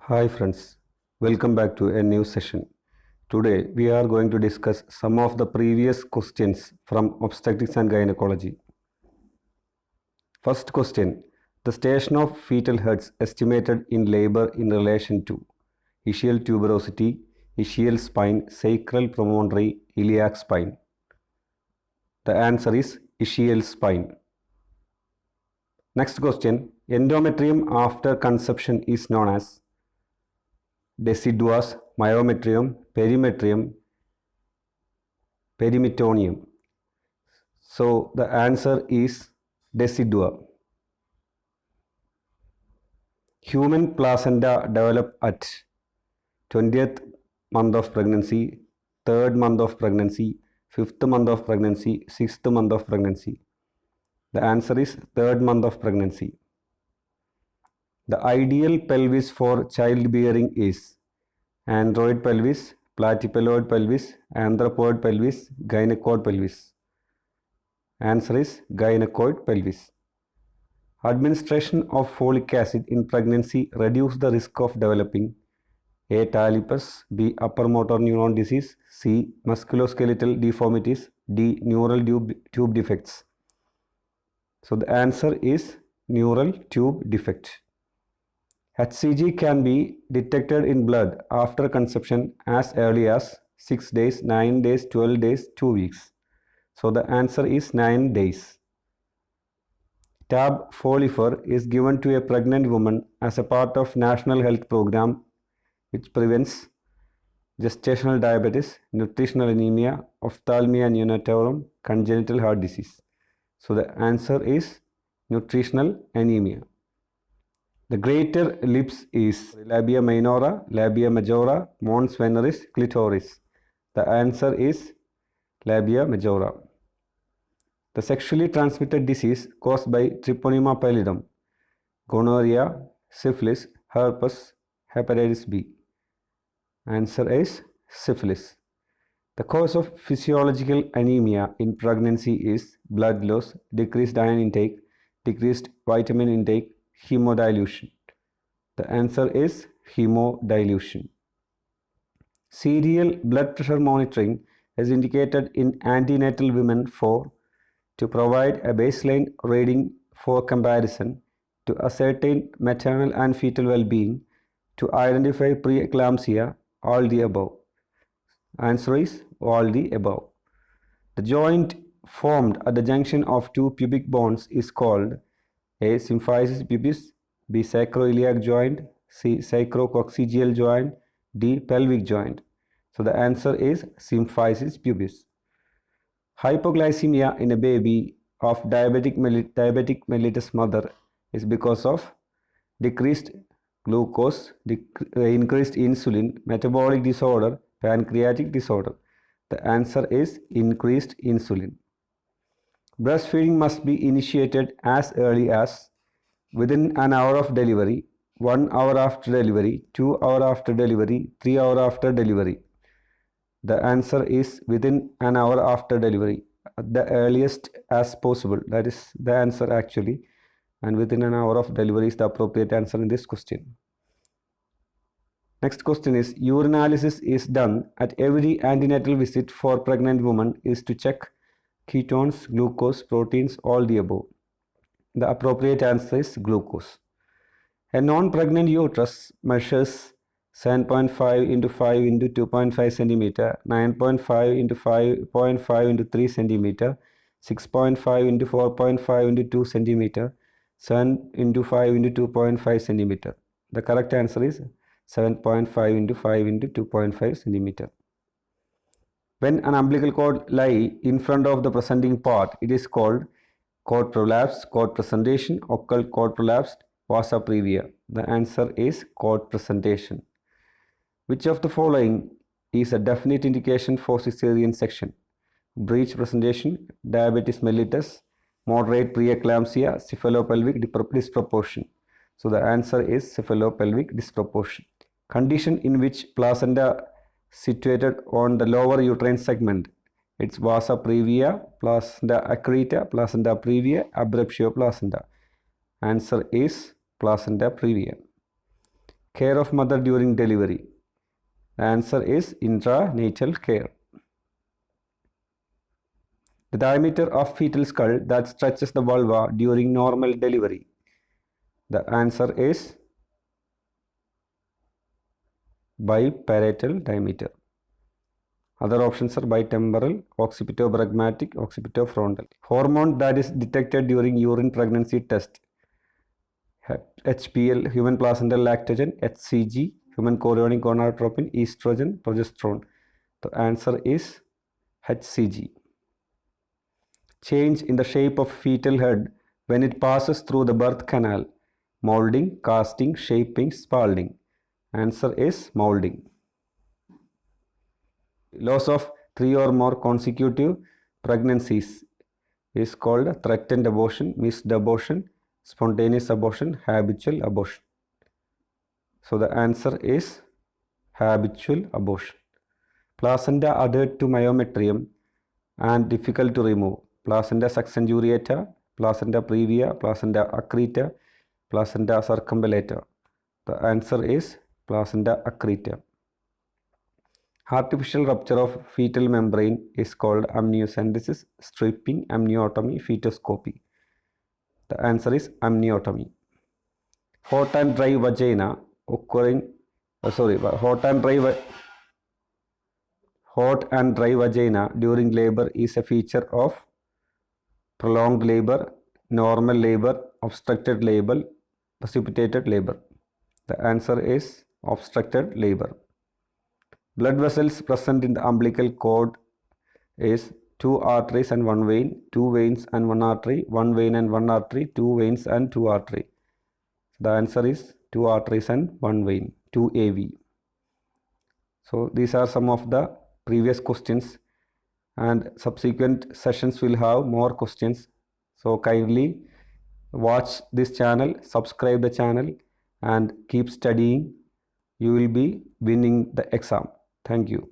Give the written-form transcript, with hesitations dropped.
Hi friends, welcome back to a new session. Today we are going to discuss some of the previous questions from obstetrics and gynecology. First question, the station of fetal heads estimated in labor in relation to ischial tuberosity, ischial spine, sacral promontory, iliac spine. The answer is ischial spine. Next question, endometrium after conception is known as deciduous, myometrium, perimetrium, perimytonium. So the answer is decidua. Human placenta develop at 20th month of pregnancy, 3rd month of pregnancy, 5th month of pregnancy, 6th month of pregnancy. The answer is 3rd month of pregnancy. The ideal pelvis for childbearing is android pelvis, platypeloid pelvis, anthropoid pelvis, gynecoid pelvis. Answer is gynecoid pelvis. Administration of folic acid in pregnancy reduces the risk of developing A. Talipes, B. Upper motor neuron disease, C. Musculoskeletal deformities, D. Neural tube defects. So the answer is neural tube defect. HCG can be detected in blood after conception as early as 6 days, 9 days, 12 days, 2 weeks. So the answer is 9 days. Tab Folifer is given to a pregnant woman as a part of National Health Program which prevents gestational diabetes, nutritional anemia, ophthalmia neonatorum, congenital heart disease. So the answer is nutritional anemia. The greater ellipse is labia minora, labia majora, mons veneris, clitoris. The answer is labia majora. The sexually transmitted disease caused by Treponema pallidum, gonorrhea, syphilis, herpes, hepatitis B. Answer is syphilis. The cause of physiological anemia in pregnancy is blood loss, decreased iron intake, decreased vitamin intake, hemodilution. The answer is hemodilution. Serial blood pressure monitoring is indicated in antenatal women to provide a baseline reading for comparison, to ascertain maternal and fetal well-being, to identify preeclampsia, all the above. Answer is all the above. The joint formed at the junction of two pubic bones is called A. Symphysis pubis, B. Sacroiliac joint, C. Sacrococcygeal joint, D. Pelvic joint. So the answer is symphysis pubis. Hypoglycemia in a baby of diabetic mellitus mother is because of decreased glucose, increased insulin, metabolic disorder, pancreatic disorder. The answer is increased insulin. Breastfeeding must be initiated as early as within an hour of delivery, 1 hour after delivery, 2 hours after delivery, 3 hours after delivery. The answer is within an hour after delivery, the earliest as possible. That is the answer actually, and within an hour of delivery is the appropriate answer in this question. Next question is, urinalysis is done at every antenatal visit for pregnant women is to check ketones, glucose, proteins, all the above. The appropriate answer is glucose. A non-pregnant uterus measures 7.5 into 5 into 2.5 centimeter, 9.5 into 5.5 into 3 centimeter, 6.5 into 4.5 into 2 centimeter, 7 into 5 into 2.5 centimeter. The correct answer is 7.5 into 5 into 2.5 centimeter. When an umbilical cord lie in front of the presenting part, it is called cord prolapse, cord presentation, occult cord prolapse, vasa previa. The answer is cord presentation. Which of the following is a definite indication for cesarean section? Breech presentation, diabetes mellitus, moderate preeclampsia, cephalopelvic disproportion. So the answer is cephalopelvic disproportion. Condition in which placenta situated on the lower uterine segment. It's vasa previa, placenta accreta, placenta previa, abruptio placenta. Answer is placenta previa. Care of mother during delivery. The answer is intranatal care. The diameter of fetal skull that stretches the vulva during normal delivery. The answer is biparatal diameter. Other options are bitemporal, occipitobregmatic, occipitofrontal. Hormone that is detected during urine pregnancy test. HPL, human placental lactogen, HCG, human chorionic gonadotropin, estrogen, progesterone. The answer is HCG. Change in the shape of fetal head when it passes through the birth canal. Molding, casting, shaping, spalding. Answer is molding. Loss of 3 or more consecutive pregnancies is called threatened abortion, missed abortion, spontaneous abortion, habitual abortion. So the answer is habitual abortion. Placenta adhered to myometrium and difficult to remove. Placenta succenturiata, placenta previa, placenta accreta, placenta circumvallata. The answer is placenta accreta. Artificial rupture of fetal membrane is called amniocentesis, stripping, amniotomy, fetoscopy. The answer is amniotomy. Hot and dry vagina occurring, hot and dry vagina during labor is a feature of prolonged labor, normal labor, obstructed labor, precipitated labor. The answer is obstructed labor. Blood vessels present in the umbilical cord is 2 arteries and 1 vein, 2 veins and 1 artery, 1 vein and 1 artery, 2 veins and 2 artery. The answer is 2 arteries and 1 vein, 2 AV. So these are some of the previous questions, and subsequent sessions will have more questions. So kindly watch this channel, subscribe the channel, and keep studying. You will be winning the exam. Thank you.